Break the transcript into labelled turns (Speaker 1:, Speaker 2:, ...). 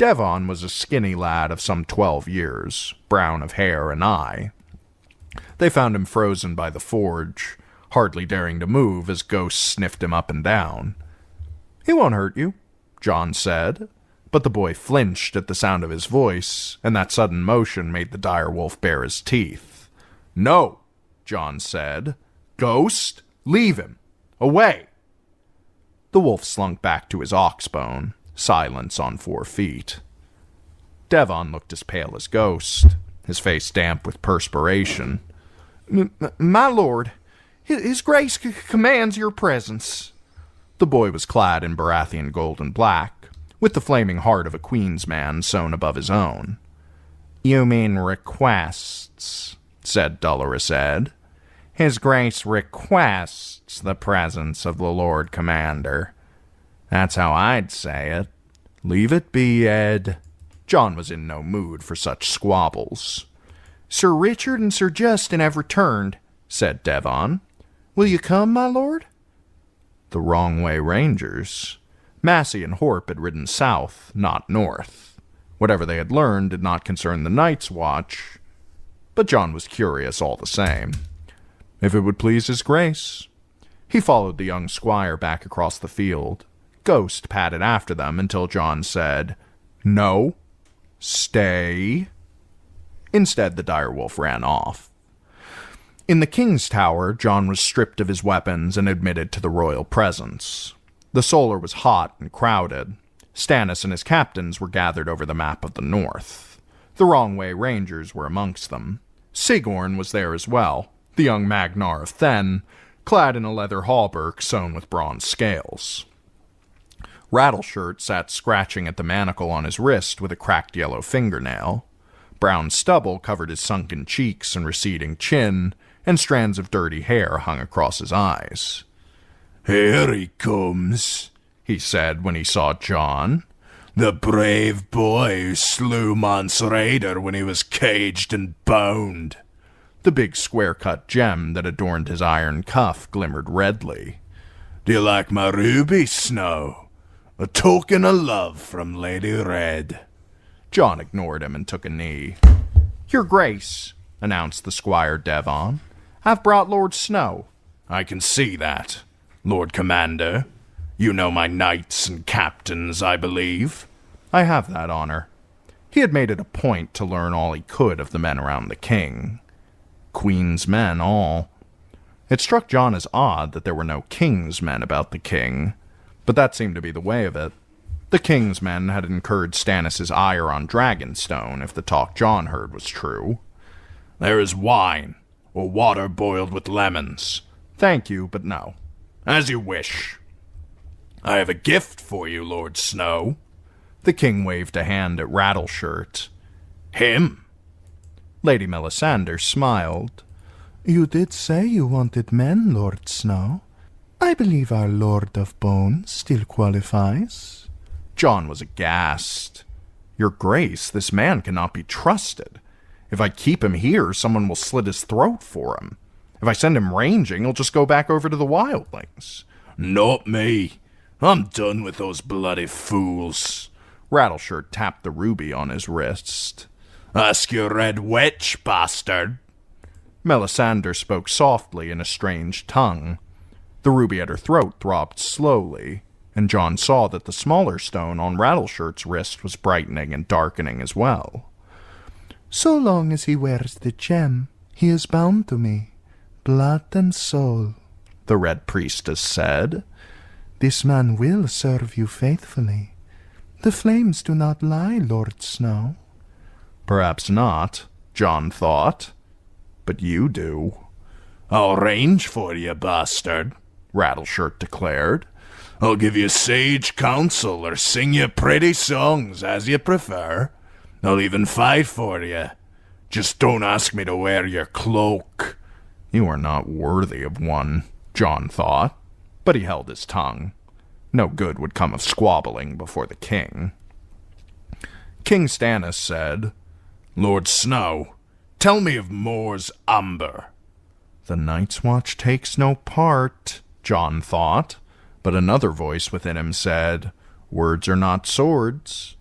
Speaker 1: Devon was a skinny lad of some 12 years, brown of hair and eye. They found him frozen by the forge, hardly daring to move as ghosts sniffed him up and down. "He won't hurt you," John said, but the boy flinched at the sound of his voice, and that sudden motion made the dire wolf bare his teeth. "No," John said. "Ghost, leave him. Away." The wolf slunk back to his oxbone, silence on 4 feet. Devon looked as pale as Ghost, his face damp with perspiration. "My lord, his grace commands your presence." The boy was clad in Baratheon gold and black, with the flaming heart of a queen's man sewn above his own. "You mean requests," said Dolorous Ed. "His grace requests the presence of the Lord Commander. That's how I'd say it. Leave it be, Ed." John was in no mood for such squabbles. "Sir Richard and Sir Justin have returned," said Devon. "Will you come, my lord?" The wrong way Rangers. Massey and Horp had ridden south, not north. Whatever they had learned did not concern the Night's Watch, but John was curious all the same. If it would please his grace. He followed the young squire back across the field. Ghost padded after them until John said, "No, stay." Instead, the direwolf ran off. In the king's tower, John was stripped of his weapons and admitted to the royal presence. The solar was hot and crowded. Stannis and his captains were gathered over the map of the north. The Wrong Way Rangers were amongst them. Sigorn was there as well, the young Magnar of Thenn, clad in a leather hauberk sewn with bronze scales. Rattleshirt sat scratching at the manacle on his wrist with a cracked yellow fingernail. Brown stubble covered his sunken cheeks and receding chin, and strands of dirty hair hung across his eyes.
Speaker 2: "Here he comes,"
Speaker 1: he said when he saw John.
Speaker 2: "The brave boy who slew Mance Rayder when he was caged and bound."
Speaker 1: The big square-cut gem that adorned his iron cuff glimmered redly.
Speaker 2: "Do you like my ruby, Snow? A token of love from Lady Red."
Speaker 1: John ignored him and took a knee. "Your grace," announced the Squire Devon, "I've brought Lord Snow."
Speaker 2: "I can see that. Lord Commander, you know my knights and captains, I believe."
Speaker 1: "I have that honor." He had made it a point to learn all he could of the men around the king. Queen's men, all. It struck John as odd that there were no king's men about the king, but that seemed to be the way of it. The king's men had incurred Stannis' ire on Dragonstone, if the talk John heard was true.
Speaker 2: "There is wine, or water boiled with lemons."
Speaker 1: "Thank you, but no."
Speaker 2: "As you wish." "I have a gift for you, Lord Snow."
Speaker 1: The king waved a hand at Rattleshirt.
Speaker 2: "Him."
Speaker 1: Lady Melisandre smiled.
Speaker 3: "You did say you wanted men, Lord Snow. I believe our Lord of Bone still qualifies."
Speaker 1: John was aghast. "Your grace, this man cannot be trusted. If I keep him here, someone will slit his throat for him. If I send him ranging, he'll just go back over to the wildlings."
Speaker 2: "Not me. I'm done with those bloody fools."
Speaker 1: Rattleshirt tapped the ruby on his wrist.
Speaker 2: "Ask your red witch, bastard."
Speaker 1: Melisandre spoke softly in a strange tongue. The ruby at her throat throbbed slowly, and John saw that the smaller stone on Rattleshirt's wrist was brightening and darkening as well.
Speaker 3: "So long as he wears the gem, he is bound to me, blood and soul,"
Speaker 1: the Red Priestess said.
Speaker 3: "This man will serve you faithfully. The flames do not lie, Lord Snow."
Speaker 1: Perhaps not, John thought. But you do.
Speaker 2: "I'll range for you, bastard,"
Speaker 1: Rattleshirt declared.
Speaker 2: "I'll give you sage counsel or sing you pretty songs, as you prefer. I'll even fight for you. Just don't ask me to wear your cloak."
Speaker 1: You are not worthy of one, John thought, but he held his tongue. No good would come of squabbling before the king. King Stannis said,
Speaker 2: "Lord Snow, tell me of Moore's Amber."
Speaker 1: The Night's Watch takes no part, John thought, but another voice within him said, "Words are not swords."